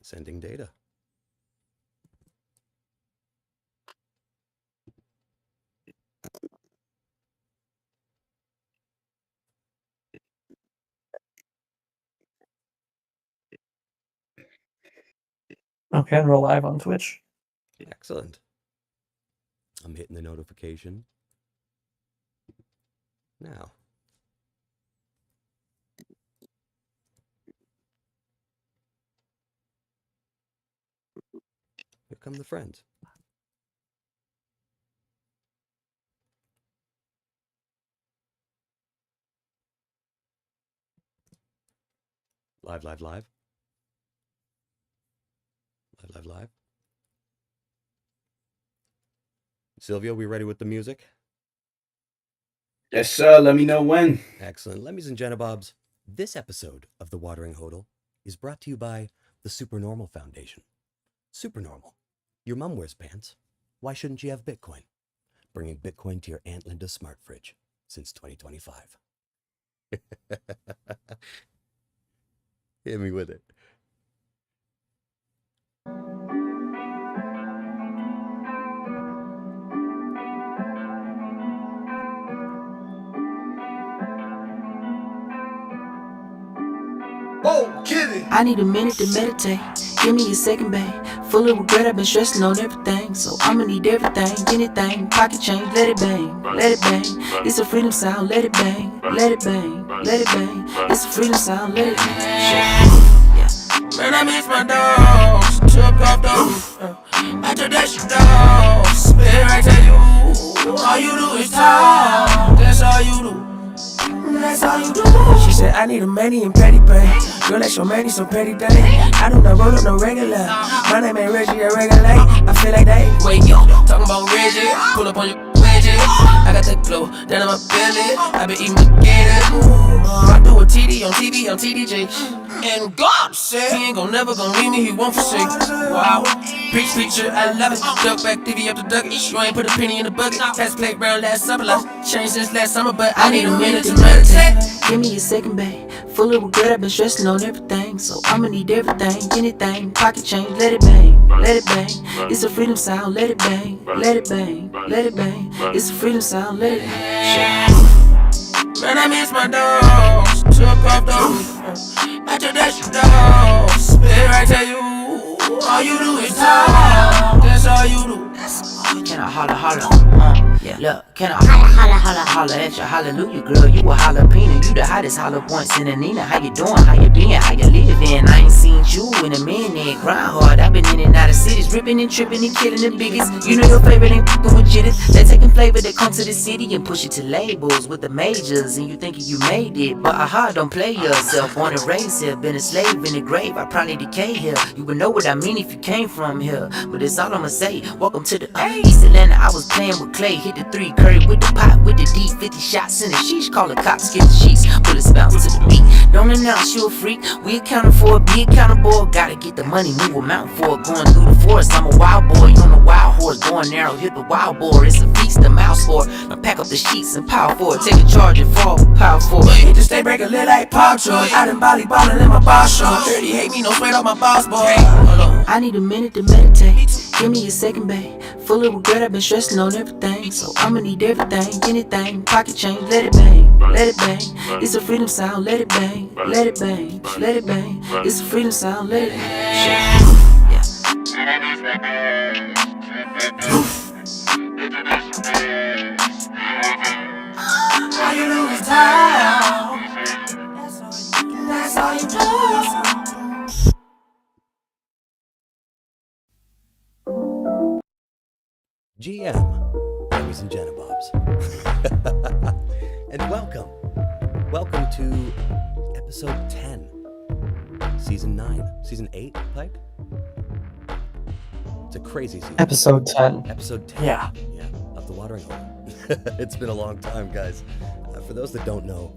Sending data. Okay, and we're live on Twitch. Excellent. I'm hitting the notification now. Here come the friends. Live. Live. Silvio, we ready with the music? Yes, sir. Let me know when. Excellent. Lemmies and Jenabobs, this episode of the Watering Hodl is brought to you by the Supernormal Foundation. Supernormal. Your mom wears pants. Why shouldn't you have Bitcoin? Bringing Bitcoin to your Aunt Linda's smart fridge since 2025. Hit me with it. Oh, kitty. I need a minute to meditate. Give me a second, babe. Full of regret, I've been stressing on everything. So I'ma need everything, anything. Pocket change, let it bang, let it bang. It's a freedom sound, let it bang, let it bang, let it bang. It's a freedom sound, let it bang. Man, I miss my dogs. Took off the roof. After that, you dog. Spit right to you. All you do is talk. That's all you do. That's all you do. She said, I need a manny and petty pay. Girl, that's your manny, so petty day. I do not roll up no regular. My name ain't Reggie, I regulate. I feel like they. Wait, yo, talking about Reggie. Pull up on your wedgie. I got that glow down in my belly. I been eating the gator. I do a TD on TV, on TDJ. And God said he ain't never gonna leave me, he won't forsake. Wow, preach, preacher, I love it. Duck back, divvy up the ducket. You ain't put a penny in the bucket. Test plate round last summer, like changed since last summer, but I need a minute to meditate. Give me a second, babe. Full of regret, I've been stressing on everything. So I'ma need everything, anything. Pocket change, let it bang, let it bang. It's a freedom sound, let it bang, let it bang, let it bang. It's a freedom sound, let it bang. Man, I miss my dogs. Took off the roof. After that, you dog. Spit right to you. All you do is talk. That's all you do. Can I holla? Yeah. Look, can I holla at you? Hallelujah, girl, you a jalapeno. You the hottest holla once in a Nina. How you doing? How you been? How you living? I ain't seen you in a minute. Grind hard, I've been in and out of cities, ripping and tripping and killing the biggest. You know your favorite ain't fucking with jitters. They're taking flavor that come to the city and push it to labels with the majors. And you thinking you made it, but don't play yourself. Born and raised here, been a slave in the grave. I probably decay here. You would know what I mean if you came from here. But it's all I'ma say. Welcome to the East Atlanta. I was playing with clay, hit the 3 curry with the pot, with the D, 50 shots in the sheesh. Call the cops, get the sheets, bullets bounce to the beat. Don't announce you a freak, we accounting for it, be accountable. Gotta get the money, move a mountain for it. Going through the forest, I'm a wild boy on a wild horse. Going narrow, hit the wild boar. It's a feast, a mouse for it. Now pack up the sheets and power for it. Take a charge and fall, power for it. Hit the state breaker, lit like Paul George. Out in Bali, ballin' in my boss shorts. Dirty hate me, no sweat off my boss boy. Hold on. I need a minute to meditate. Give me a second, babe. Full of regret, I've been stressing on everything. So I'ma need everything, anything. Pocket change, let it bang, let it bang. It's a freedom sound, let it bang, let it bang, let it bang. It's a freedom sound, let it bang. All you do is talk. That's all you do. GM, Lemmies and Jenabobs. And welcome to episode 10, season 9, season 8, Pike? It's a crazy season. Episode 10. Episode 10. Yeah. Of the Watering Hole. It's been a long time, guys. For those that don't know,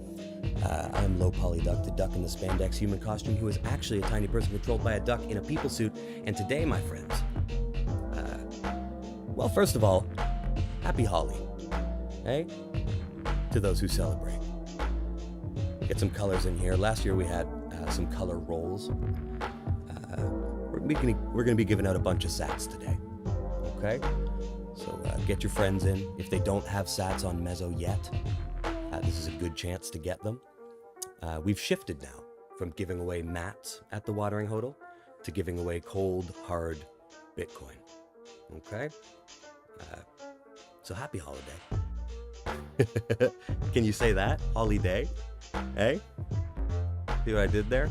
I'm Low Poly Duck, the duck in the spandex human costume who is actually a tiny person controlled by a duck in a people suit. And today, my friends, well, first of all, happy Holly, hey? To those who celebrate. Get some colors in here. Last year we had some color rolls. we're gonna be giving out a bunch of sats today. Okay, so get your friends in. If they don't have sats on Mezzo yet, this is a good chance to get them. We've shifted now from giving away mats at the Watering Hodl to giving away cold, hard Bitcoin. Okay, so happy holiday. Can you say that? Holiday? Hey? See what I did there?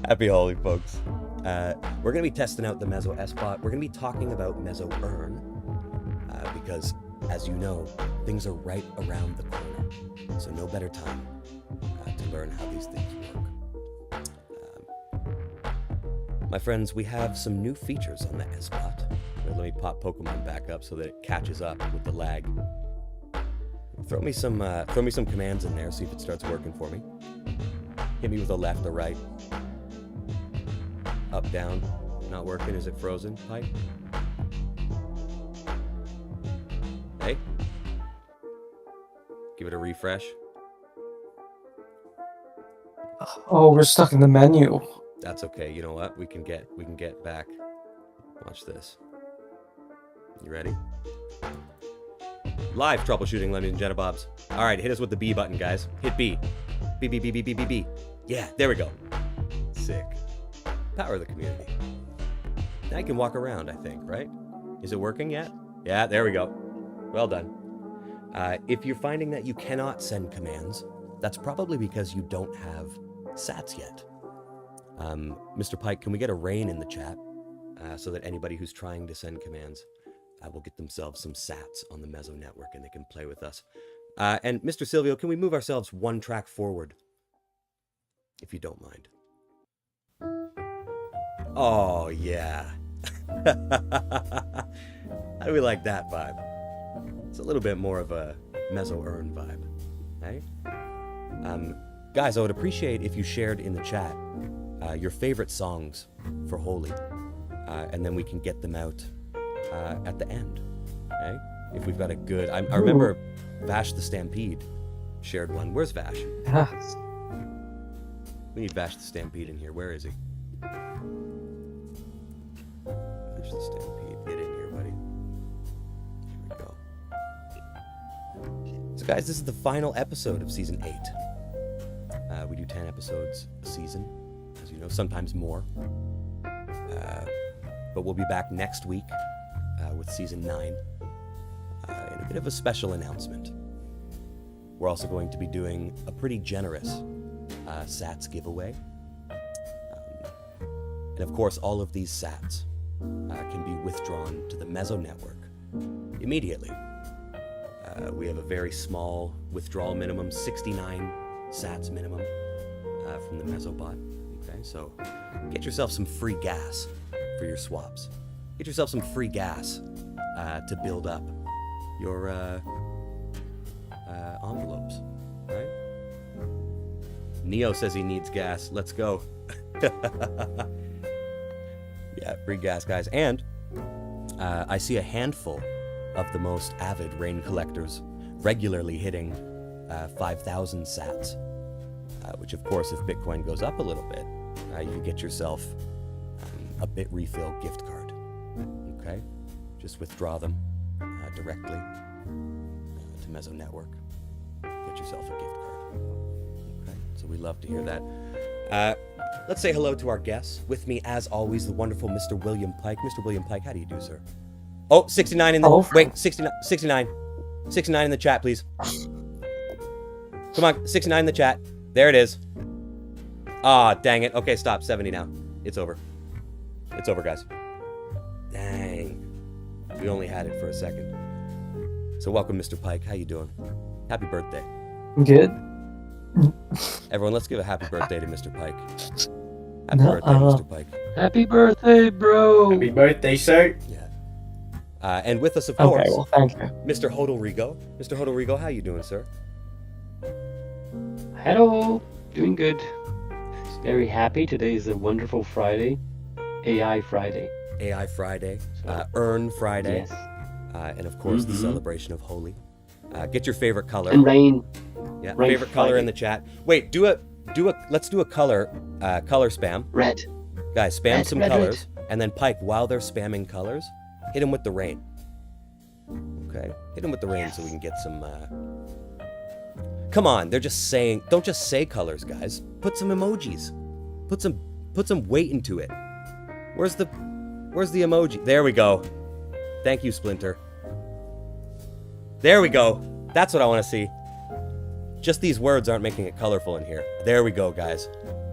Happy holiday, folks. We're going to be testing out the Mezzo S-Bot. We're going to be talking about Mezzo Earn because, as you know, things are right around the corner. So no better time to learn how these things work. My friends, we have some new features on the S-Bot. Let me pop Pokemon back up so that it catches up with the lag. Throw me some commands in there, see if it starts working for me. Hit me with a left or right. Up, down. Not working. Is it frozen? Pipe? Hey? Give it a refresh. Oh, we're stuck in the menu. That's okay. You know what? We can get back. Watch this. You ready? Live troubleshooting, ladies and gentlemen. All right, hit us with the B button, guys. Hit B. B, B, B, B, B, B, B. Yeah, there we go. Sick. Power of the community. Now you can walk around, I think, right? Is it working yet? Yeah, there we go. Well done. If you're finding that you cannot send commands, that's probably because you don't have sats yet. Mr. Pike, can we get a rain in the chat so that anybody who's trying to send commands will get themselves some sats on the Mezzo network and they can play with us. And Mr. Silvio, can we move ourselves one track forward, if you don't mind? Oh, yeah. How do we like that vibe? It's a little bit more of a Mezzo Earn vibe, hey? Guys, I would appreciate if you shared in the chat your favorite songs for Holy, and then we can get them out at the end, okay? If we've got a good... I remember Vash the Stampede shared one. Where's Vash? Yes. We need Vash the Stampede in here. Where is he? Vash the Stampede. Get in here, buddy. Here we go. So guys, this is the final episode of Season 8. We do 10 episodes a season, as you know, sometimes more. But we'll be back next week with Season 9 and a bit of a special announcement. We're also going to be doing a pretty generous sats giveaway. And of course, all of these sats can be withdrawn to the Mezzo network immediately. We have a very small withdrawal minimum, 69 sats minimum from the Mezzo bot. Okay, so get yourself some free gas for your swaps. Get yourself some free gas to build up your envelopes, right? Neo says he needs gas. Let's go. Yeah, free gas, guys. And I see a handful of the most avid rain collectors regularly hitting 5,000 sats, which of course, if Bitcoin goes up a little bit, you can get yourself a bit refill gift card. Okay, just withdraw them directly to Mezzo Network. Get yourself a gift card. Okay, so we love to hear that. Let's say hello to our guests. With me, as always, the wonderful Mr. William Pike. Mr. William Pike, how do you do, sir? Oh, 69 in the... Oh. Wait, 69. 69 in the chat, please. Come on, 69 in the chat. There it is. Ah, dang it. Okay, stop. 70 now. It's over. It's over, guys. Dang. We only had it for a second. So welcome, Mr. Pike. How you doing? Happy birthday. Good. Everyone, let's give a happy birthday to Mr. Pike. Happy birthday, Mr. Pike. Happy birthday, bro. Happy birthday, sir. Yeah. And with us, of course, Okay, well, thank you. Mr. Hodl Rigo. Mr. Hodl Rigo, how you doing, sir? Hello. Doing good. Very happy. Today is a wonderful Friday. AI Friday. AI Friday, Earn Friday, Yes. and of course the celebration of Holy. Get your favorite color. And rain. Yeah, Rain favorite color Friday. in the chat. Wait, do let's do a color spam. Red. Guys, spam Red, some red, colors, and then Pike, while they're spamming colors, hit them with the rain. Okay, hit them with the rain so we can get some. Come on, they're just saying. Don't just say colors, guys. Put some emojis. Put some weight into it. Where's the emoji? There we go. Thank you, Splinter. There we go. That's what I want to see. Just these words aren't making it colorful in here. There we go, guys.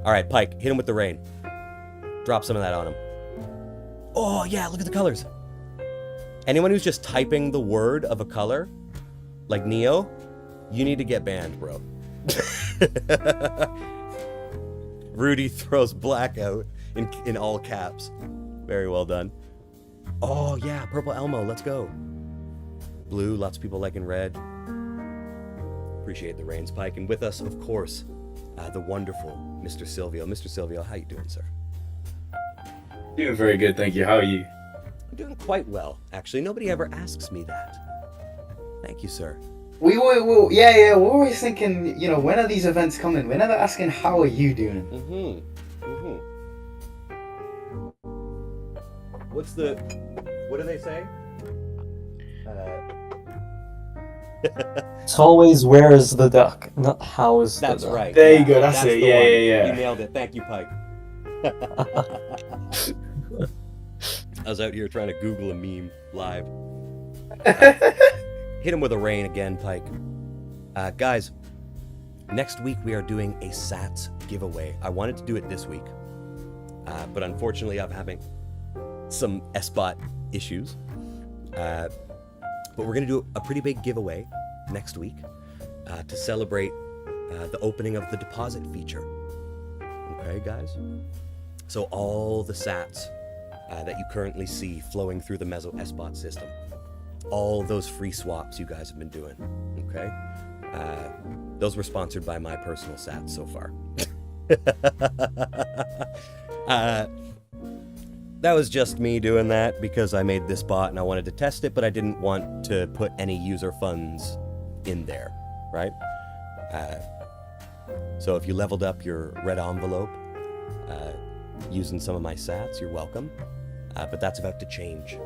All right, Pike, hit him with the rain. Drop some of that on him. Oh, yeah, look at the colors. Anyone who's just typing the word of a color, like Neo, you need to get banned, bro. Rudy throws blackout in all caps. Very well done. Oh, yeah, purple Elmo, let's go. Blue, lots of people liking red. Appreciate the rain, Pike. And with us, of course, the wonderful Mr. Silvio. Mr. Silvio, how you doing, sir? Doing very good, thank you. How are you? I'm doing quite well, actually. Nobody ever asks me that. Thank you, sir. We're always thinking, when are these events coming? We're never asking, how are you doing? What do they say? It's always where is the duck, not how is the duck. That's right. There you go, that's it. the Yeah, one. yeah. You nailed it. Thank you, Pike. I was out here trying to Google a meme live. Hit him with a rain again, Pike. Guys, next week we are doing a SATS giveaway. I wanted to do it this week, but unfortunately I'm having some SBot issues. But we're going to do a pretty big giveaway next week to celebrate the opening of the deposit feature. Okay, guys? So all the sats that you currently see flowing through the Mezzo SBot system, all those free swaps you guys have been doing, okay? Those were sponsored by my personal sats so far. That was just me doing that because I made this bot and I wanted to test it, but I didn't want to put any user funds in there, right? So if you leveled up your red envelope using some of my sats, you're welcome. But that's about to change,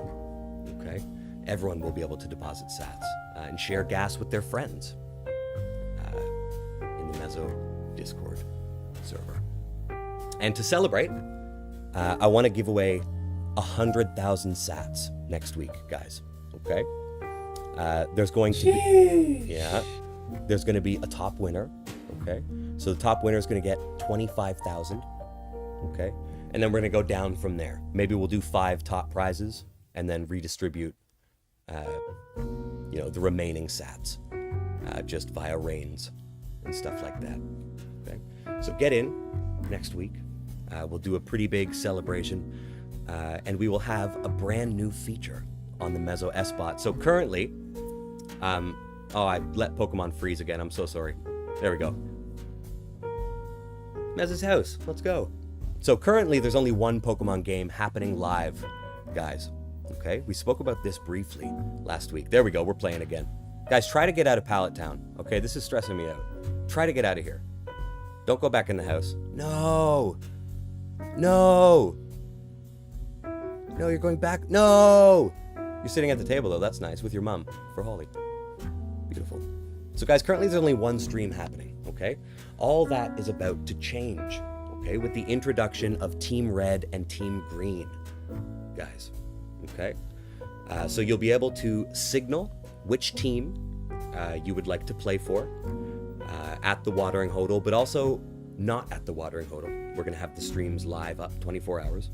okay? Everyone will be able to deposit sats and share gas with their friends in the Mezzo Discord server. And to celebrate, I want to give away 100,000 sats next week, guys. Okay? There's going to be there's going to be a top winner. Okay? So the top winner is going to get 25,000. Okay? And then we're going to go down from there. Maybe we'll do 5 top prizes and then redistribute, the remaining sats just via rains and stuff like that. Okay? So get in next week. We'll do a pretty big celebration, and we will have a brand new feature on the Mezzo SBot. So currently, I let Pokemon freeze again. I'm so sorry. There we go. Mezzo's house. Let's go. So currently, there's only one Pokemon game happening live, guys. Okay? We spoke about this briefly last week. There we go. We're playing again. Guys, try to get out of Pallet Town. Okay? This is stressing me out. Try to get out of here. Don't go back in the house. No! No, you're going back. No! You're sitting at the table, though. That's nice. With your mom for Holly. Beautiful. So, guys, currently there's only one stream happening, okay? All that is about to change, okay? With the introduction of Team Red and Team Green, guys, okay? So you'll be able to signal which team you would like to play for at the WateringHodl, but also not at the WateringHodl. We're going to have the streams live up 24 hours.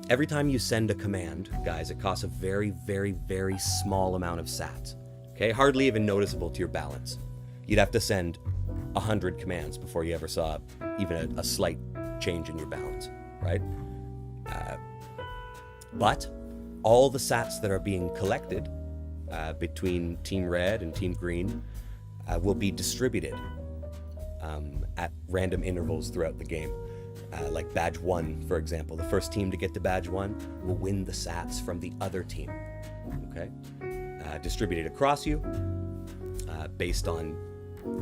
Every time you send a command, guys, it costs a very, very, very small amount of sats. Okay? Hardly even noticeable to your balance. You'd have to send 100 commands before you ever saw even a slight change in your balance, right? But all the sats that are being collected between Team Red and Team Green will be distributed at random intervals throughout the game. Like Badge 1, for example. The first team to get to Badge 1 will win the sats from the other team. Okay? Distributed across you based on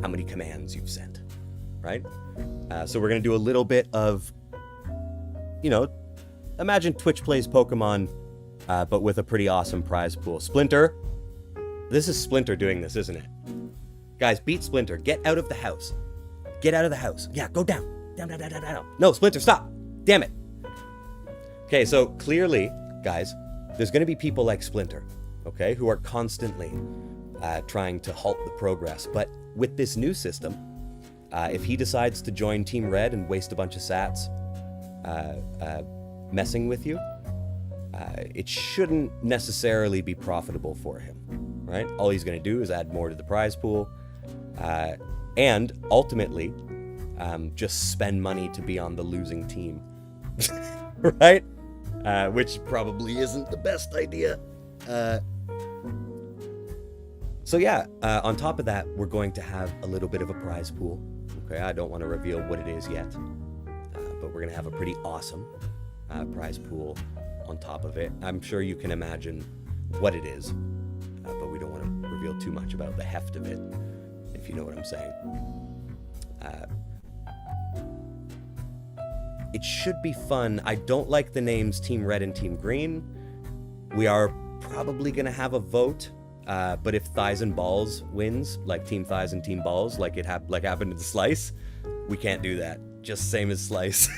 how many commands you've sent. right? So we're going to do a little bit of, you know, imagine Twitch plays Pokemon, but with a pretty awesome prize pool. Splinter, this is Splinter doing this, isn't it? Guys, beat Splinter. Get out of the house. Get out of the house. Yeah, go down. Down, down, down, down, down. No, Splinter, stop. Damn it. Okay, so clearly, guys, there's going to be people like Splinter, okay, who are constantly trying to halt the progress. But with this new system, if he decides to join Team Red and waste a bunch of sats messing with you, it shouldn't necessarily be profitable for him, right? All he's going to do is add more to the prize pool, and ultimately just spend money to be on the losing team, right? Which probably isn't the best idea. So yeah, on top of that, we're going to have a little bit of a prize pool. Okay, I don't want to reveal what it is yet, but we're going to have a pretty awesome prize pool on top of it. I'm sure you can imagine what it is, but we don't want to reveal too much about the heft of it, if you know what I'm saying. It should be fun. I don't like the names Team Red and Team Green. We are probably going to have a vote, but if Thighs and Balls wins, like Team Thighs and Team Balls, like happened in Slice, we can't do that. Just same as Slice.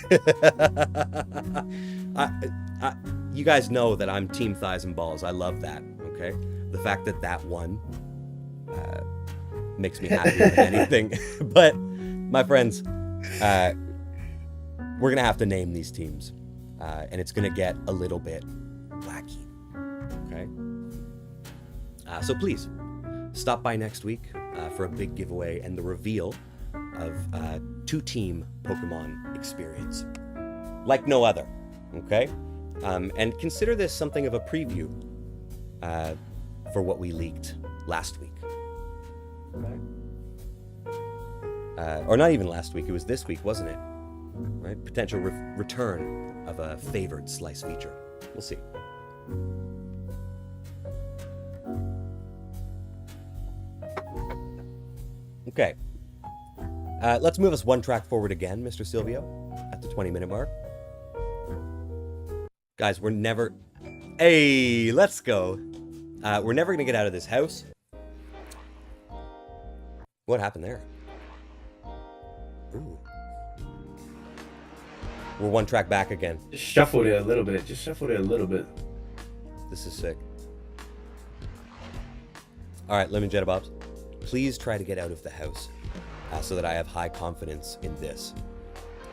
You guys know that I'm Team Thighs and Balls. I love that, okay? The fact that that won makes me happier than anything. But, my friends, we're going to have to name these teams, and it's going to get a little bit wacky, okay? So please, stop by next week for a big giveaway and the reveal of two-team Pokemon experience, like no other, okay? And consider this something of a preview for what we leaked last week, right? Or not even last week, it was this week, wasn't it? Right? Potential return of a favored Slice feature. We'll see. Okay. Let's move us one track forward again, Mr. Silvio, at the 20-minute mark. Guys, we're never... Hey, let's go. We're never going to get out of this house. What happened there? Ooh. We're one track back again. Just shuffled it a little bit. Just shuffled it a little bit. This is sick. All right, Lemon Jettabobs, please try to get out of the house so that I have high confidence in this,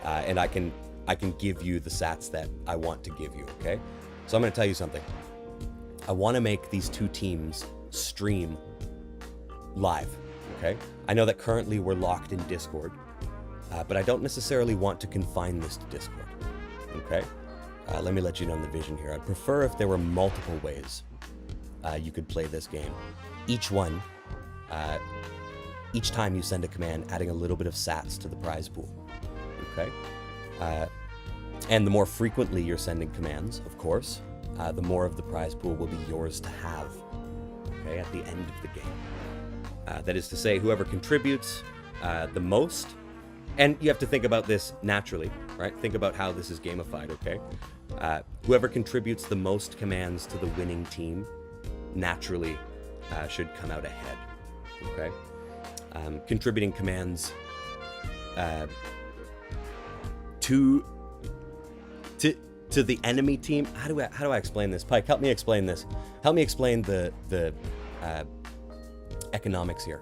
and I can give you the sats that I want to give you. Okay, so I'm going to tell you something. I want to make these two teams stream live. Okay, I know that currently we're locked in Discord. But I don't necessarily want to confine this to Discord, okay? Let me let you know the vision here. I'd prefer if there were multiple ways you could play this game. Each one, each time you send a command, adding a little bit of sats to the prize pool, okay? And the more frequently you're sending commands, of course, the more of the prize pool will be yours to have, okay, at the end of the game. That is to say, whoever contributes the most. And you have to think about this naturally, right? Think about how this is gamified, okay? Whoever contributes the most commands to the winning team naturally should come out ahead, okay? Contributing commands to the enemy team. How do I explain this? Pike, help me explain this. Help me explain the economics here,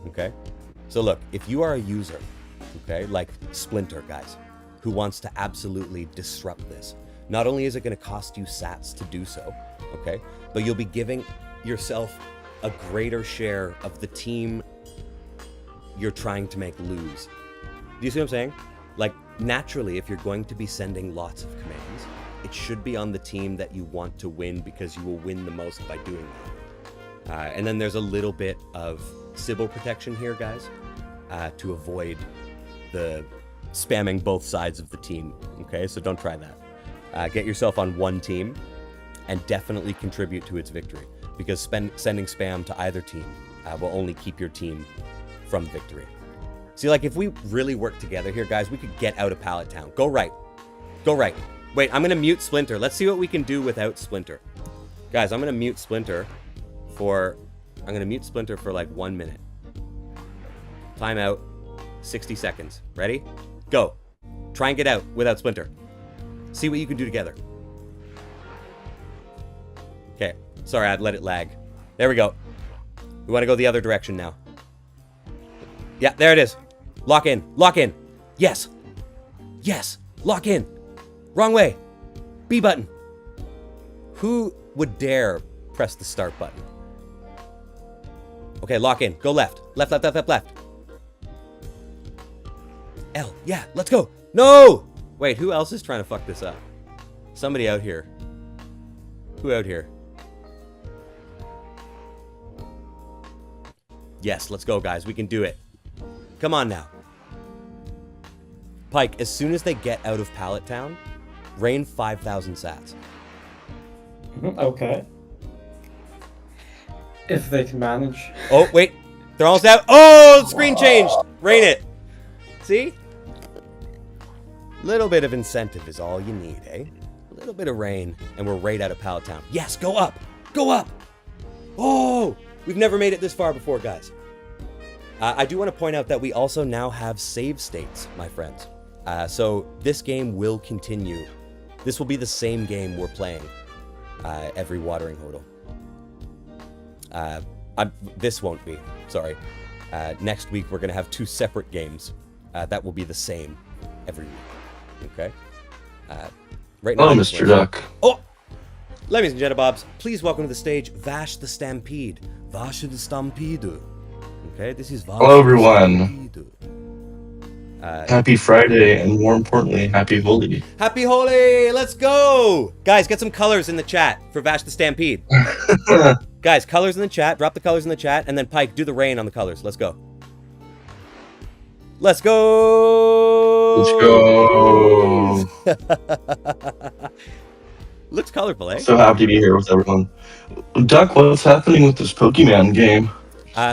okay? So look, if you are a user, okay, like Splinter, guys, who wants to absolutely disrupt this, not only is it going to cost you sats to do so, okay, but you'll be giving yourself a greater share of the team you're trying to make lose. Do you see what I'm saying? Like, naturally, if you're going to be sending lots of commands, it should be on the team that you want to win, because you will win the most by doing that. And then there's a little bit of Sybil protection here, guys, to avoid the spamming both sides of the team, okay? So don't try that. Get yourself on one team and definitely contribute to its victory, because sending spam to either team will only keep your team from victory. See, like, if we really work together here, guys, we could get out of Pallet Town. Go right. Go right. Wait, I'm going to mute Splinter. Let's see what we can do without Splinter. Guys, I'm going to mute Splinter for... I'm going to mute Splinter for, like, 1 minute. Timeout. 60 seconds. Ready? Go. Try and get out without Splinter. See what you can do together. Okay. Sorry, I'd let it lag. There we go. We want to go the other direction now. Yeah, there it is. Lock in. Lock in. Yes. Yes. Lock in. Wrong way. B button. Who would dare press the start button? Okay, lock in. Go left. Left, left, left, left, left. L. Yeah, let's go. No! Wait, who else is trying to fuck this up? Somebody out here. Who out here? Yes, let's go, guys. We can do it. Come on now. Pike, as soon as they get out of Pallet Town, rain 5,000 sats. Okay. If they can manage. Oh, wait. They're almost out. Oh, the screen changed. Rain it. See? Little bit of incentive is all you need, eh? A little bit of rain, and we're right out of Pallet Town. Yes, go up. Go up. Oh, we've never made it this far before, guys. I do want to point out that we also now have save states, my friends. So this game will continue. This will be the same game we're playing every Watering Hodl. This won't be. Sorry. Next week, we're going to have 2 separate games that will be the same every week. Okay? Right now. Hello, Mr. Duck. Oh! Ladies and gentlemen, please welcome to the stage Vash the Stampede. Vash the Stampede. Okay, this is Vash. Hello, everyone. Happy Friday, and more importantly, happy Holy. Happy Holy! Let's go! Guys, get some colors in the chat for Vash the Stampede. Guys, colors in the chat. Drop the colors in the chat, and then Pike, do the rain on the colors. Let's go. Let's go! Let's go! Looks colorful, eh? So happy to be here with everyone. Duck, what's happening with this Pokemon game?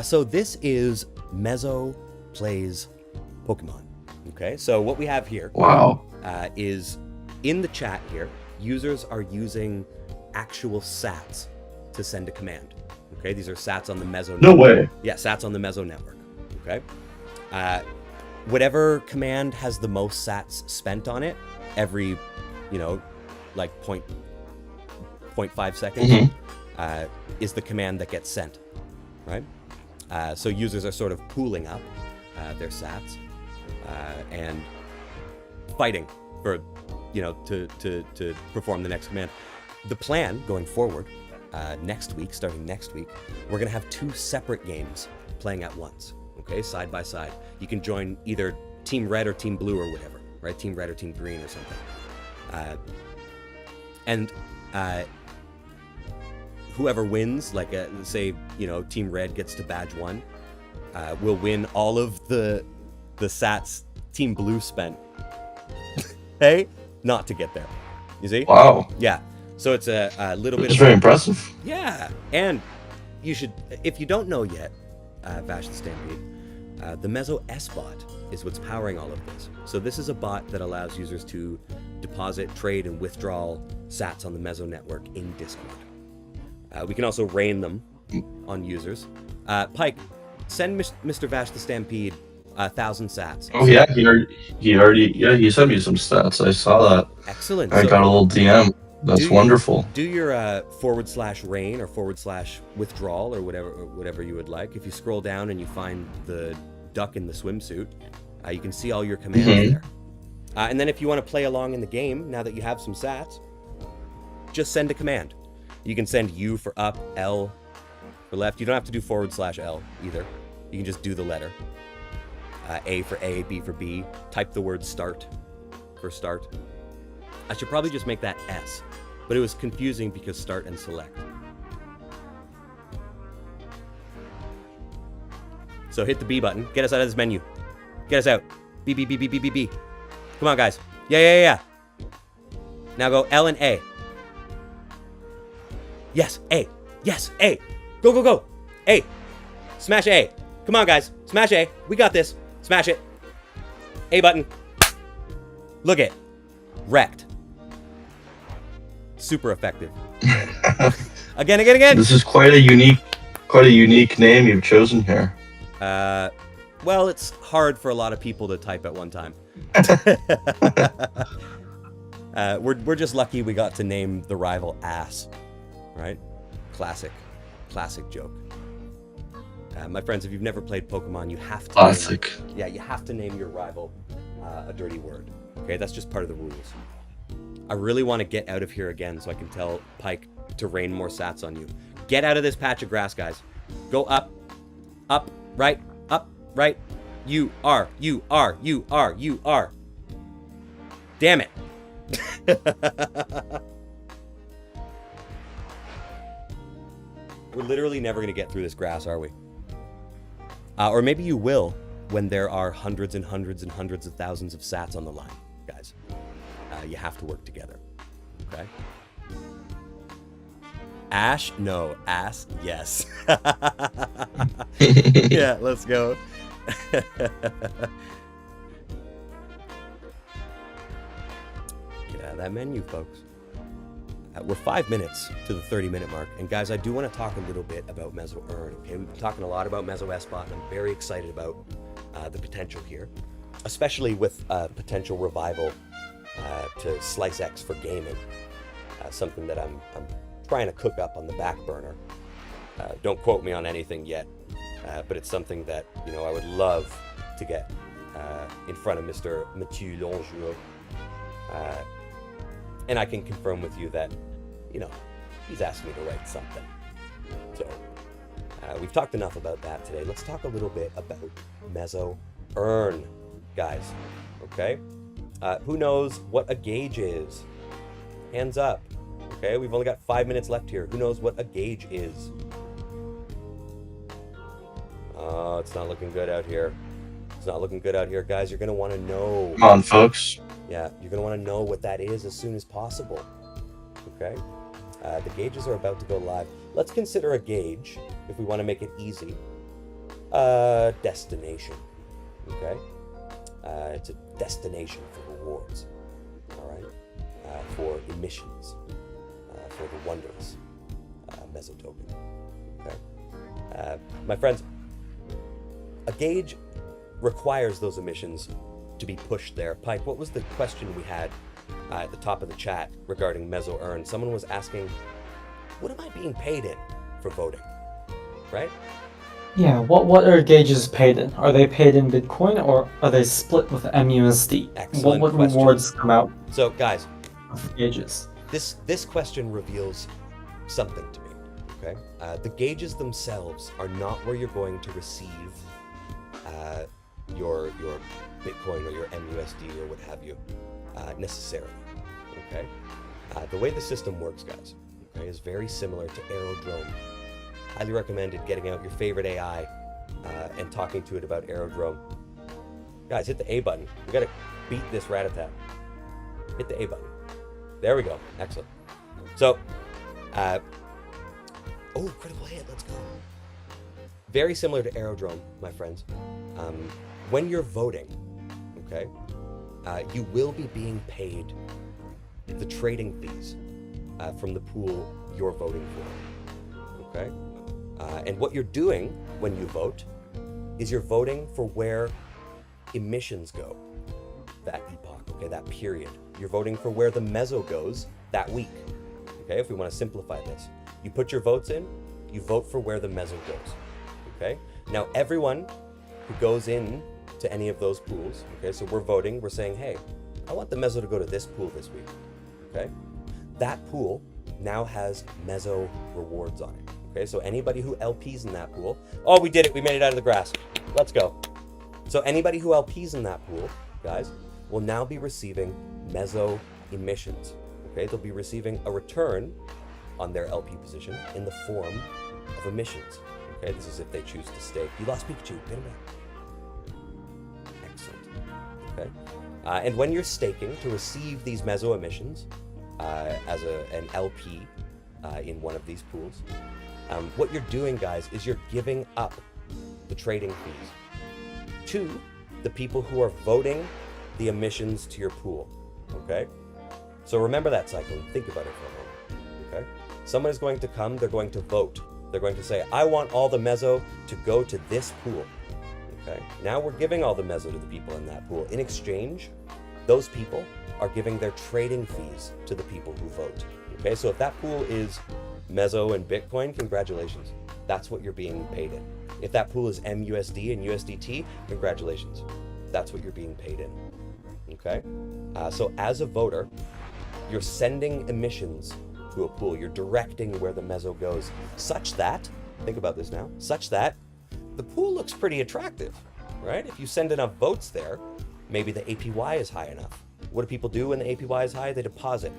So this is Mezzo Plays Pokemon. Okay, so what we have here is in the chat here, users are using actual sats to send a command. Okay, these are sats on the Mezzo No network. way. Yeah, sats on the Mezzo network. Okay. Whatever command has the most sats spent on it, every, like 0.5 seconds, is the command that gets sent, right? So users are sort of pooling up their sats and fighting for, to perform the next command. The plan going forward, starting next week, we're gonna have 2 separate games playing at once. Okay, side by side. You can join either Team Red or Team Blue or whatever, right? Team Red or Team Green or something. Whoever wins, like say, Team Red gets to badge 1, will win all of the sats Team Blue spent. Hey, not to get there. You see? Wow. Yeah. So it's a little bit. It's very impressive. Yeah, and you should, if you don't know yet, Vash the Stampede, the Mezzo S bot is what's powering all of this. So this is a bot that allows users to deposit, trade, and withdraw sats on the Mezzo network in Discord. We can also rain them on users. Pike, send Mr. Vash the Stampede 1,000 sats. Oh yeah, he sent me some stats. I saw that. Excellent. I got a little DM. That's wonderful. Do your /rain or /withdrawal or whatever you would like. If you scroll down and you find the duck in the swimsuit, you can see all your commands there. And then if you want to play along in the game, now that you have some sats, just send a command. You can send U for up, L for left. You don't have to do /L either. You can just do the letter. A for A, B for B. Type the word start for start. I should probably just make that S, but it was confusing because start and select. So hit the B button. Get us out of this menu. Get us out. B, B, B, B, B, B, B. Come on, guys. Yeah. Now go L and A. Yes, A. Yes, A. Go. A. Smash A. Come on, guys. Smash A. We got this. Smash it. A button. Look it. Wrecked. Super effective. Again. This is quite a unique name you've chosen here. Well, it's hard for a lot of people to type at one time. We're just lucky we got to name the rival Ass, right? Classic joke. My friends, if you've never played Pokemon, you have to. Classic. You have to name your rival a dirty word. Okay, that's just part of the rules. I really want to get out of here again so I can tell Pike to rain more sats on you. Get out of this patch of grass, guys. Go up, right, You are. Damn it. We're literally never going to get through this grass, are we? Or maybe you will when there are hundreds and hundreds and hundreds of thousands of sats on the line, guys. You have to work together, okay? Ash? No. Ass? Yes. Yeah, let's go. Get out of that menu, folks. We're 5 minutes to the 30-minute mark. And guys, I do want to talk a little bit about Meso Earn. Okay, we've been talking a lot about Meso S-Bot, and I'm very excited about the potential here, especially with potential revival to Slice X for gaming. Something that I'm trying to cook up on the back burner. Don't quote me on anything yet, but it's something that, you know, I would love to get in front of Mr. Mathieu Longeau. And I can confirm with you that, you know, he's asked me to write something. So, we've talked enough about that today. Let's talk a little bit about Meso Earn, guys. Okay? Who knows what a gauge is? Hands up. Okay, we've only got 5 minutes left here. Who knows what a gauge is? Oh, it's not looking good out here. It's not looking good out here, guys. You're going to want to know. Come on, folks. Yeah, you're going to want to know what that is as soon as possible. Okay? The gauges are about to go live. Let's consider a gauge, if we want to make it easy, a destination. Okay? It's a destination for rewards. All right? For emissions. For the wondrous Meso token. Okay? My friends, a gauge requires those emissions to be pushed there. Pike, what was the question we had at the top of the chat regarding Meso Earn? Someone was asking, what am I being paid in for voting? Right? Yeah, what are gauges paid in? Are they paid in Bitcoin or are they split with MUSD? Excellent What question. rewards come out So, guys, of gauges? this question reveals something to me. Okay? The gauges themselves are not where you're going to receive your Bitcoin or your MUSD or what have you, necessarily. Okay? The way the system works, guys, okay, is very similar to Aerodrome. Highly recommended getting out your favorite AI and talking to it about Aerodrome. Guys, hit the A button. We gotta beat this rat-a-tat. Hit the A button. There we go. Excellent. So, critical hit. Let's go. Very similar to Aerodrome, my friends. When you're voting, okay, you will be being paid the trading fees from the pool you're voting for. Okay? And what you're doing when you vote is you're voting for where emissions go that epoch, okay, that period. You're voting for where the meso goes that week. Okay, if we want to simplify this. You put your votes in, you vote for where the meso goes. Okay? Now everyone who goes in to any of those pools, okay, so we're voting, we're saying, hey, I want the meso to go to this pool this week. Okay? That pool now has meso rewards on it. Okay, so anybody who LPs in that pool, oh, we did it, we made it out of the grass. Let's go. So anybody who LPs in that pool, guys, will now be receiving meso emissions. Okay, they'll be receiving a return on their LP position in the form of emissions. Okay, this is if they choose to stake. You lost Pikachu, get him back. Excellent. Okay, and when you're staking to receive these meso emissions as an LP in one of these pools, what you're doing, guys, is you're giving up the trading fees to the people who are voting the emissions to your pool, okay? So remember that cycle and think about it for a moment, okay? Someone is going to come, they're going to vote. They're going to say, I want all the meso to go to this pool, okay? Now we're giving all the meso to the people in that pool. In exchange, those people are giving their trading fees to the people who vote, okay? So if that pool is meso and Bitcoin, congratulations. That's what you're being paid in. If that pool is MUSD and USDT, congratulations. That's what you're being paid in, okay? So as a voter, you're sending emissions to a pool. You're directing where the meso goes, such that, think about this now, such that the pool looks pretty attractive, right? If you send enough votes there, maybe the APY is high enough. What do people do when the APY is high? They deposit,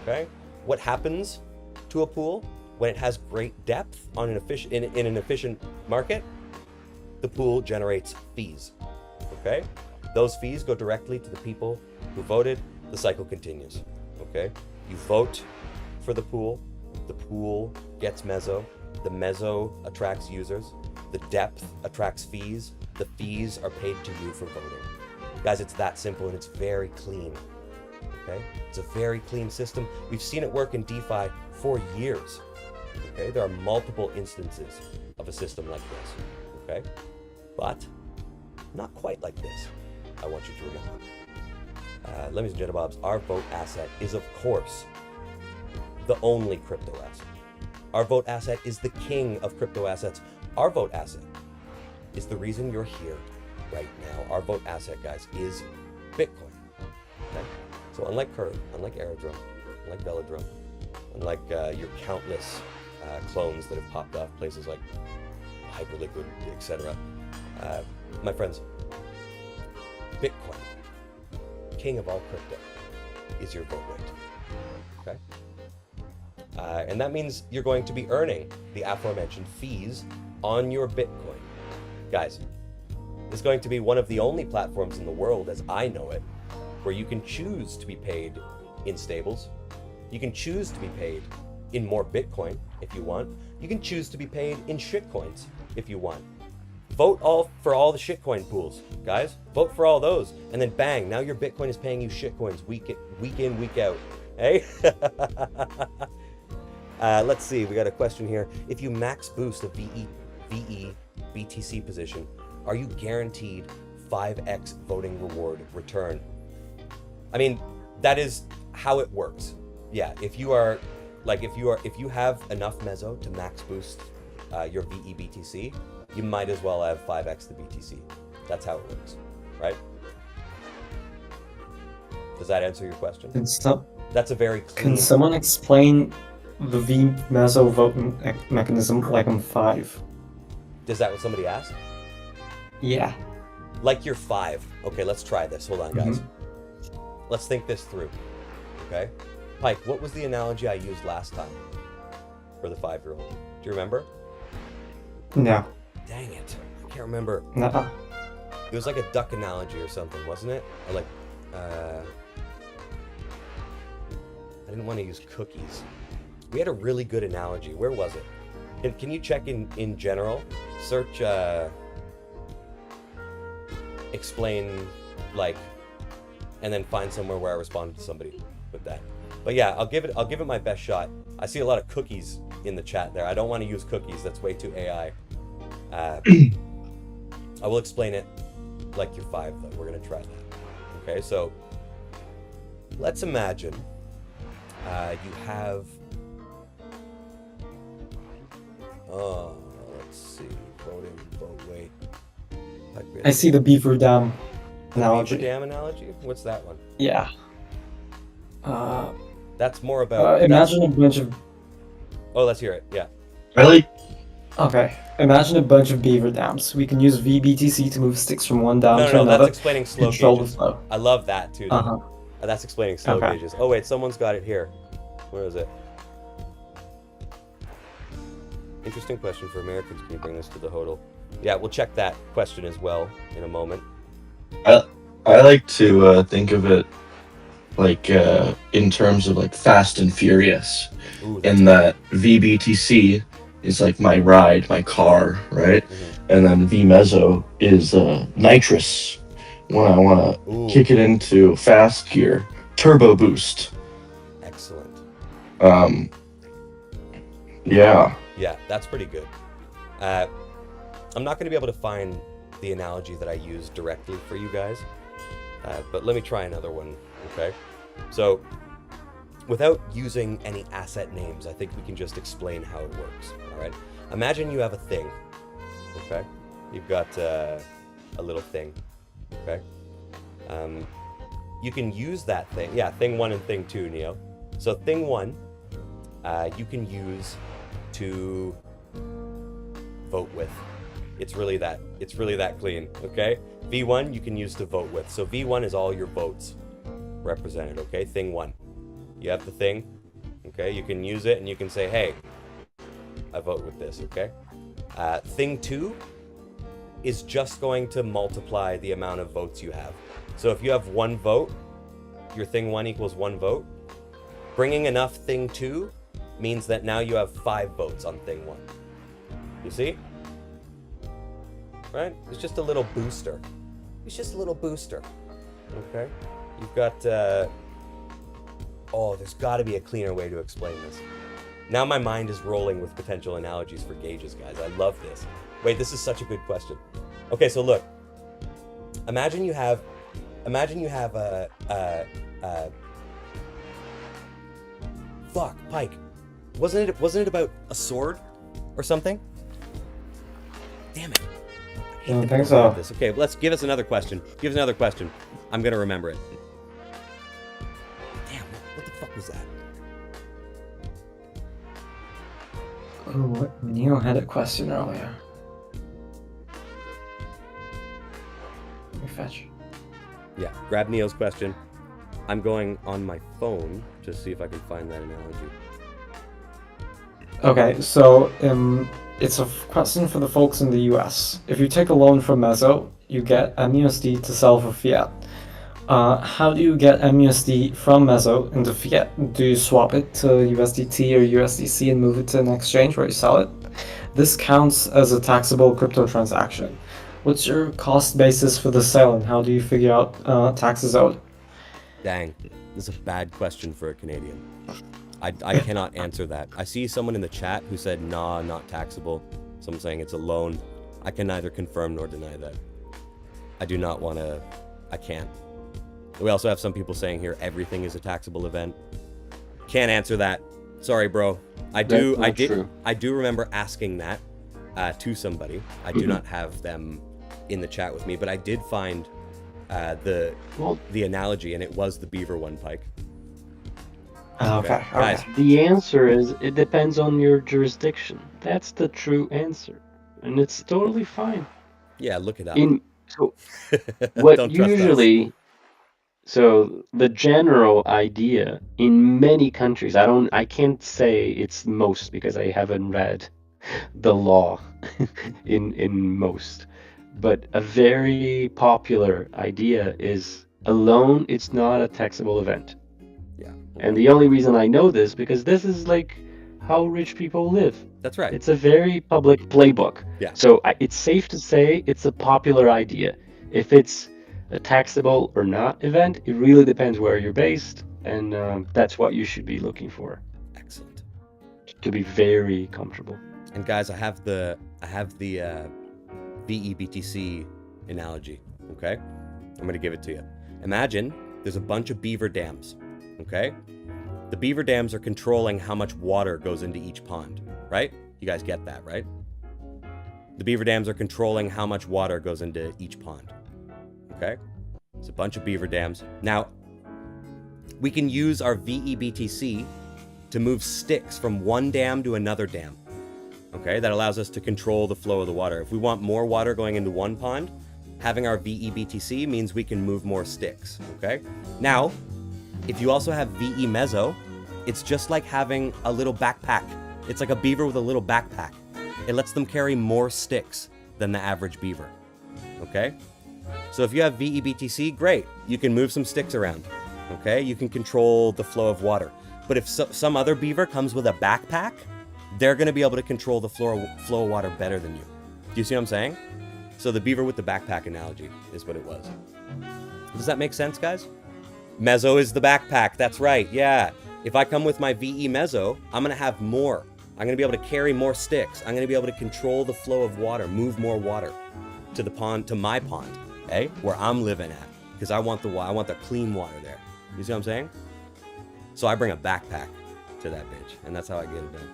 okay? What happens to a pool when it has great depth on an in an efficient market? The pool generates fees, okay? Those fees go directly to the people who voted. The cycle continues, okay? You vote for the pool gets meso, the meso attracts users, the depth attracts fees, the fees are paid to you for voting. Guys, it's that simple and it's very clean, okay? It's a very clean system. We've seen it work in DeFi for years, okay? There are multiple instances of a system like this, okay? But not quite like this, I want you to remember. Ladies and gentlemen, our vote asset is, of course, the only crypto asset. Our vote asset is the king of crypto assets. Our vote asset is the reason you're here right now. Our vote asset, guys, is Bitcoin. Okay? So unlike Curve, unlike Aerodrome, unlike Velodrome, unlike your countless clones that have popped off places like Hyperliquid, etc., my friends, Bitcoin, king of all crypto, is your vote rate. Okay? And that means you're going to be earning the aforementioned fees on your Bitcoin. Guys, it's going to be one of the only platforms in the world, as I know it, where you can choose to be paid in stables. You can choose to be paid in more Bitcoin if you want. You can choose to be paid in shitcoins if you want. Vote for all the shitcoin pools, guys. Vote for all those, and then bang, now your Bitcoin is paying you shitcoins week in, week out. Hey? Let's see, we got a question here. If you max boost a VE BTC position, are you guaranteed 5x voting reward return? I mean, that is how it works. Yeah, if you have enough meso to max boost your VE BTC, you might as well have 5x the BTC. That's how it works, right? Does that answer your question? That's a very clean... Can someone explain the V meso voting mechanism like I'm 5? Is that what somebody asked? Yeah. Like you're 5. Okay, let's try this. Hold on, guys. Let's think this through. Okay? Pike, what was the analogy I used last time for the 5-year-old? Do you remember? No. Dang it. I can't remember. Nuh-uh. It was like a duck analogy or something, wasn't it? Or like, I didn't want to use cookies. We had a really good analogy. Where was it? Can you check in general? Search, explain, like, and then find somewhere where I responded to somebody with that. But yeah, I'll give it my best shot. I see a lot of cookies in the chat there. I don't want to use cookies. That's way too AI. I will explain it like you're 5, though. We're gonna try that. Okay, so let's imagine you have. Let's see. Voting, vote, wait. I see the beaver dam analogy. Beaver dam analogy? What's that one? Yeah. That's more about. Imagine a bunch of. Oh, let's hear it. Yeah. Really? Okay. Imagine a bunch of beaver dams. We can use VBTC to move sticks from one dam to No, another. that's explaining slow control gauges. the flow. I love that too. That's explaining slow gauges. Oh wait, someone's got it here. Where is it? Interesting question for Americans. Can you bring this to the HODL? Yeah, we'll check that question as well in a moment. I like to think of it like in terms of like Fast and Furious. Ooh, in that VBTC is like my ride, my car, right? And then VMeso is nitrous, when I want to Ooh, kick it into fast gear. Turbo boost. excellent. Yeah. Yeah, that's pretty good. I'm not going to be able to find the analogy that I use directly for you guys, but let me try another one, okay? So, without using any asset names, I think we can just explain how it works, all right? Imagine you have a thing, okay? You've got a little thing, okay? You can use that thing, yeah, thing 1 and thing 2, Neo. So thing 1, you can use to vote with. It's really that clean, okay? V1 you can use to vote with. So V1 is all your votes represented, okay? Thing 1. You have the thing, okay? You can use it and you can say, hey, I vote with this, okay? Thing 2 is just going to multiply the amount of votes you have. So if you have 1 vote, your thing 1 equals 1 vote. Bringing enough thing 2 means that now you have 5 votes on thing 1. You see? Right? It's just a little booster. It's just a little booster. Okay? You've got, oh, there's got to be a cleaner way to explain this. Now my mind is rolling with potential analogies for gauges, guys. I love this. Wait, this is such a good question. Okay, so look. Imagine you have a fuck, Pike. Wasn't it about a sword or something? Damn it. I don't think so. This. Okay, let's give us another question. Give us another question. I'm gonna remember it. Damn, what the fuck was that? Oh, Neo had a question earlier. Let me fetch. Yeah, grab Neo's question. I'm going on my phone to see if I can find that analogy. Okay, so it's a question for the folks in the US. If you take a loan from Mezzo, you get MUSD to sell for fiat. How do you get MUSD from Mezzo into fiat? Do you swap it to USDT or USDC and move it to an exchange where you sell it? This counts as a taxable crypto transaction. What's your cost basis for the sale and how do you figure out taxes owed? Dang, this is a bad question for a Canadian. I cannot answer that. I see someone in the chat who said, nah, not taxable. Someone saying it's a loan. I can neither confirm nor deny that. I do not want to, I can't. We also have some people saying here, everything is a taxable event. Can't answer that. Sorry, bro. I do remember asking that to somebody. I do not have them in the chat with me, but I did find the analogy, and it was the beaver one, Pike. Okay. Guys. The answer is it depends on your jurisdiction. That's the true answer, and it's totally fine. Yeah, look it up. What usually, so the general idea in many countries, I can't say it's most because I haven't read the law in most, but a very popular idea is a loan. It's not a taxable event. Yeah. And the only reason I know this because this is like how rich people live. That's right. It's a very public playbook. Yeah. So it's safe to say it's a popular idea. If it's a taxable or not event, it really depends where you're based, and that's what you should be looking for. Excellent. To be very comfortable. And guys, I have the VEBTC analogy. Okay, I'm gonna give it to you. Imagine there's a bunch of beaver dams. Okay, the beaver dams are controlling how much water goes into each pond, right? You guys get that, right? The beaver dams are controlling how much water goes into each pond. Okay, it's a bunch of beaver dams. Now, we can use our VEBTC to move sticks from one dam to another dam. Okay, that allows us to control the flow of the water. If we want more water going into one pond, having our VEBTC means we can move more sticks. Okay, now, if you also have VE Mezzo, it's just like having a little backpack. It's like a beaver with a little backpack. It lets them carry more sticks than the average beaver. Okay? So if you have VEBTC, great. You can move some sticks around. Okay? You can control the flow of water. But if some other beaver comes with a backpack, they're going to be able to control the flow of water better than you. Do you see what I'm saying? So the beaver with the backpack analogy is what it was. Does that make sense, guys? Mezzo is the backpack. That's right. Yeah. If I come with my VE Mezzo, I'm going to have more. I'm going to be able to carry more sticks. I'm going to be able to control the flow of water, move more water to the pond, to my pond, eh? Where I'm living at, because I want the clean water there. You see what I'm saying? So I bring a backpack to that bitch, and that's how I get it done.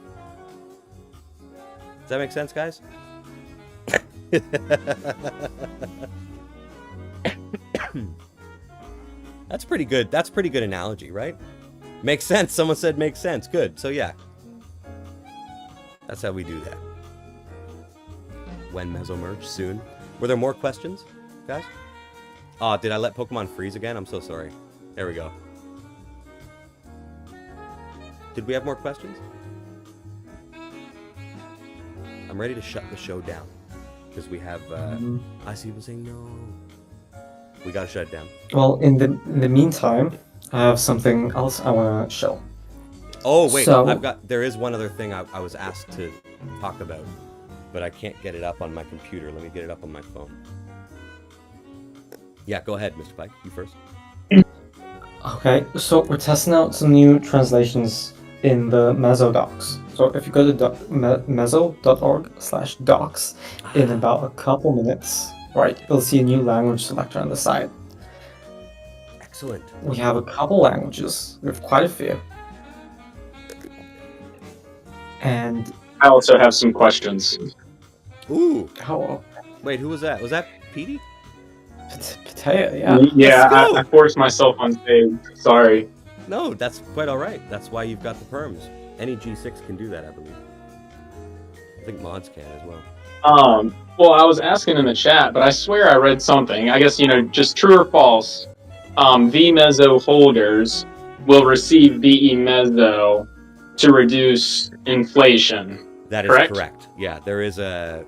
Does that make sense, guys? That's pretty good. That's pretty good analogy, right? Makes sense. Someone said makes sense. Good. So yeah. That's how we do that. When Mezzo merge? Soon. Were there more questions, guys? Oh, did I let Pokemon freeze again? I'm so sorry. There we go. Did we have more questions? I'm ready to shut the show down. Because we have, I see people saying no. We gotta shut it down. Well, in the meantime, I have something else I want to show. Oh, wait, So- there is one other thing I was asked to talk about, but I can't get it up on my computer. Let me get it up on my phone. Yeah, go ahead, Mr. Pike. You first. Okay, so we're testing out some new translations in the Mezzo docs. So if you go to mezzo.org/docs, in about a couple minutes, right, you'll see a new language selector on the side. Excellent. We have a couple languages. We have quite a few. And I also have some questions. Ooh. oh, Wait, who was that? Was that Petey? Patea, yeah. Yeah, Let's go. I forced myself on stage. Sorry. No, that's quite all right. That's why you've got the perms. Any G6 can do that, I believe. I think mods can as well. Well, I was asking in the chat, but I swear I read something. I guess, just true or false. V Mezzo holders will receive VE Mezzo to reduce inflation. That is correct. Yeah, there is a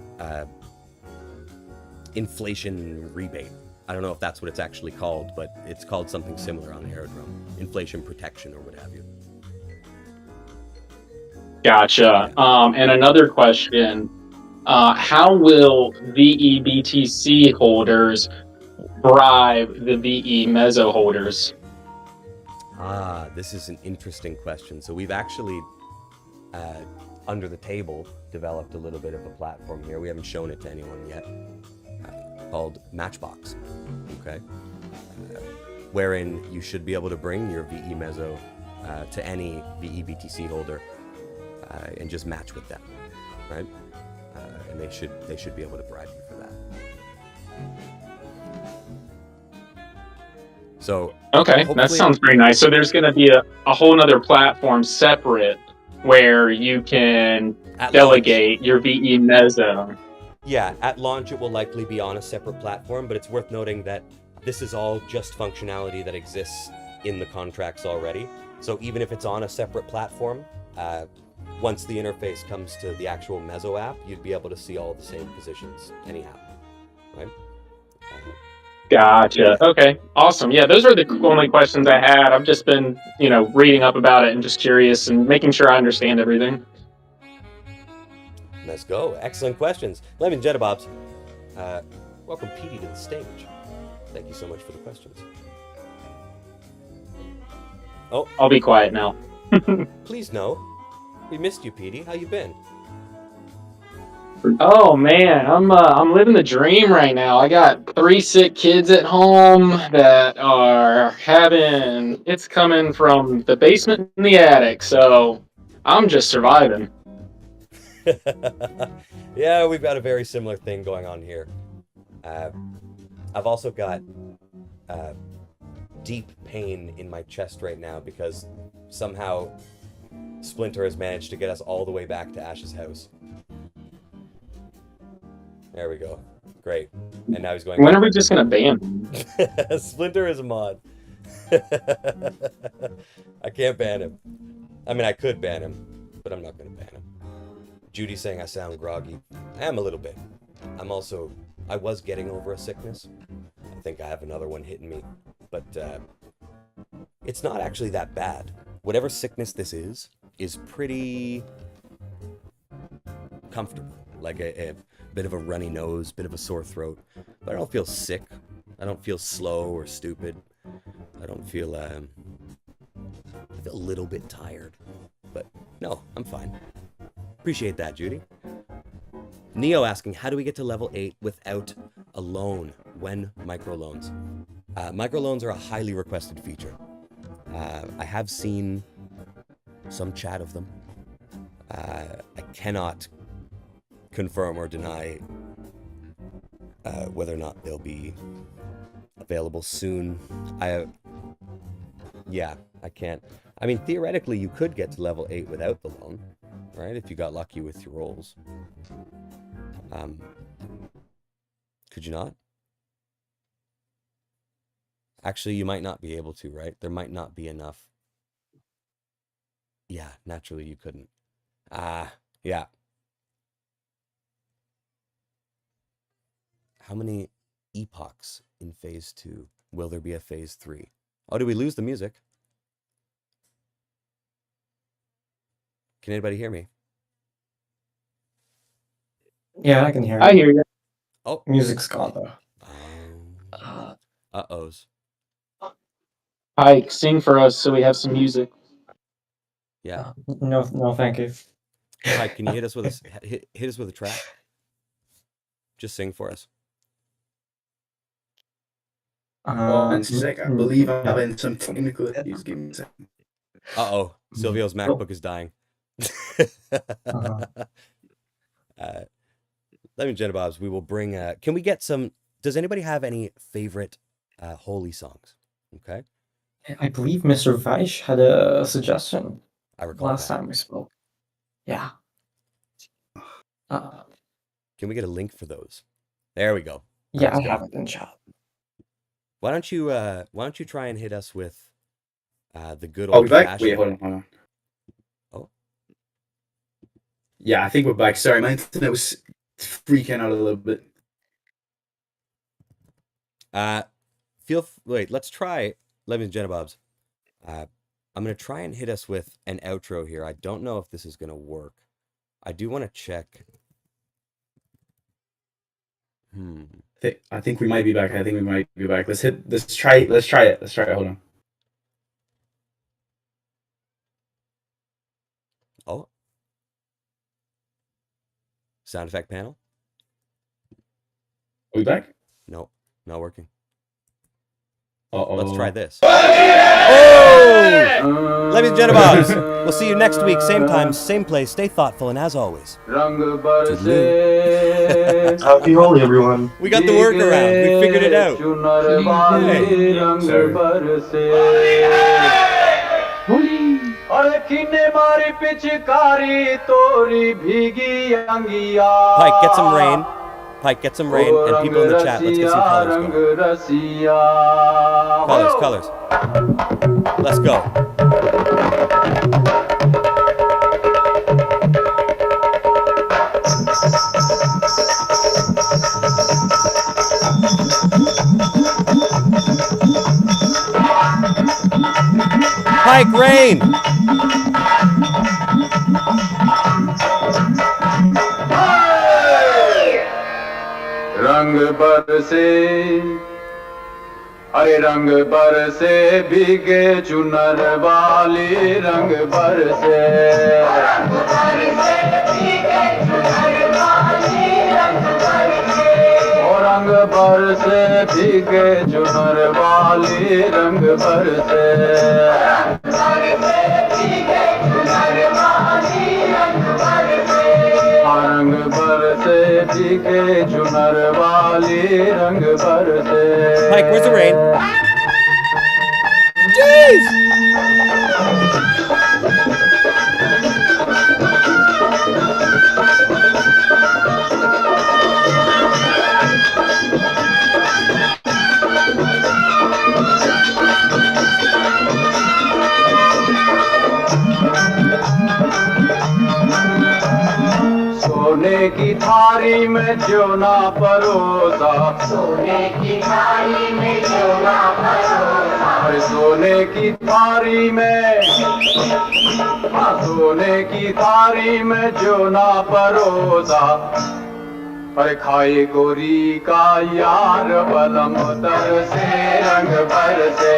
inflation rebate. I don't know if that's what it's actually called, but it's called something similar on the aerodrome. Inflation protection or what have you. Gotcha. And another question. How will VEBTC holders bribe the VE Mezzo holders? Ah, this is an interesting question. So we've actually, under the table, developed a little bit of a platform here. We haven't shown it to anyone yet. Called Matchbox, okay? Wherein you should be able to bring your VE Mezzo to any VEBTC holder and just match with them, right? And they should be able to bribe you for that. So Okay, that sounds pretty nice. So there's going to be a whole other platform separate where you can delegate your VE Mezzo. Yeah, at launch it will likely be on a separate platform, but it's worth noting that this is all just functionality that exists in the contracts already. So even if it's on a separate platform, once the interface comes to the actual Mezzo app, you'd be able to see all the same positions anyhow, right? Gotcha. Okay, awesome. Yeah, those are the only questions I had. I've just been, reading up about it and just curious and making sure I understand everything. Let's go. Excellent questions. Lemon Jettabobs, welcome Petey to the stage. Thank you so much for the questions. Oh, I'll be quiet now. please no. We missed you, Petey. How you been? Oh man, I'm living the dream right now. I got 3 sick kids at home that are having it's coming from the basement and the attic, so I'm just surviving. Yeah, we've got a very similar thing going on here. I've also got deep pain in my chest right now because somehow Splinter has managed to get us all the way back to Ash's house. There we go. Great. And now he's going... When are we just gonna ban him? Splinter is a mod. I can't ban him. I mean, I could ban him, but I'm not gonna ban him. Judy's saying I sound groggy. I am a little bit. I was getting over a sickness. I think I have another one hitting me. But it's not actually that bad. Whatever sickness this is pretty comfortable. Like bit of a runny nose, bit of a sore throat, but I don't feel sick. I don't feel slow or stupid. I don't feel, I feel a little bit tired, but no, I'm fine. Appreciate that, Judy. Neo asking, how do we get to level 8 without a loan when microloans? Microloans are a highly requested feature. I have seen some chat of them. I cannot confirm or deny whether or not they'll be available soon. Yeah, I can't. I mean, theoretically, you could get to level 8 without the loan, right? If you got lucky with your rolls. Could you not? Actually, you might not be able to, right? There might not be enough. Yeah, naturally you couldn't. Yeah. How many epochs in phase 2? Will there be a phase 3? Oh, did we lose the music? Can anybody hear me? Yeah, I can hear you. I hear you. Oh. Music's gone, though. Uh-ohs. Ike, sing for us so we have some music. Yeah. No, thank you. Mike, can you hit us with hit us with a track? Just sing for us. One sec, I believe I'm having some technical issues. Give me a second. Uh-oh. Silvio's MacBook is dying. Let me, Jenna Bobs, we will bring... can we get some... Does anybody have any favorite holy songs? Okay. I believe Mr. Weish had a suggestion I recall last that. time we spoke. Yeah. Can we get a link for those? There we go. Yeah, I have it in chat. Why don't you try and hit us with the good Oh, old back? fashioned... Wait, hold on. Oh. Yeah, I think we're back. Sorry, my internet was freaking out a little bit. Wait, let's try... Lemons Jenna Bobs. I'm going to try and hit us with an outro here. I don't know if this is going to work. I do want to check. I think we might be back. Let's try it. Hold on. Oh. Sound effect panel? Are we back? No, not working. Uh-oh. Let's try this. Oh! Ladies and gentlemen, we'll see you next week. Same time, same place. Stay thoughtful, and as always, toodaloo. Happy Holy, everyone. We got the workaround. We figured it out. Pike, get some rain. Pike, get some rain, and people in the chat, let's get some colors going. Colors. Let's go. Pike, rain! रंग बरसे अरे रंग बरसे भीगे चुनर वाली रंग बरसे रंग बरसे भीगे चुनर वाली रंग बरसे रंग बरसे भीगे चुनर वाली रंग बरसे Mike, where's the rain? Jeez! सोने की थारी में ज्योना परोसा सोने की थारी में ज्योना परोसा सोने की थारी में सोने की थारी में ज्योना परोसा अरे खाए गोरी का यार बलम तर से रंग भर से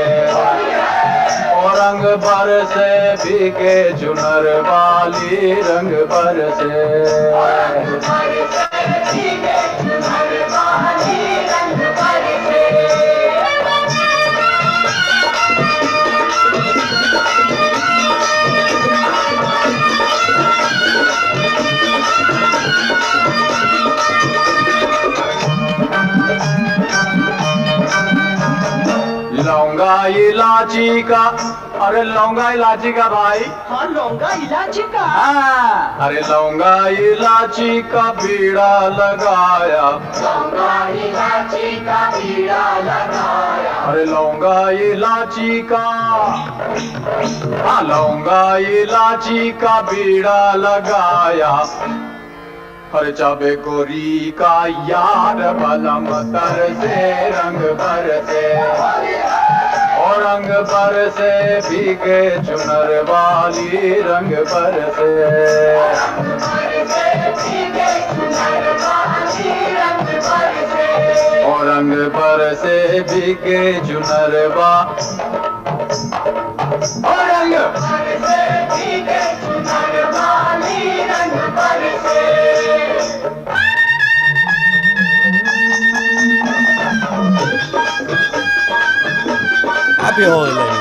और रंग भर से भीगे चुनर वाली रंग भर से लौंगा इलाची का अरे लौंगा इलाची का भाई हाँ लौंगा इलायची का हाँ अरे लौंगा इलाची का बीड़ा लगाया लौंगा इलायची का बीड़ा लगाया अरे लौंगा इलाची का हाँ लौंगा इलाची का बीड़ा लगाया हर चाबे गोरी का यार बलम तर से रंग भर से और रंग भर से भीगे चुनर वाली रंग भर से और रंग भर से भीगे चुनर और रंग भर से भीगे चुनर वाली रंग भर से Happy Holy, ladies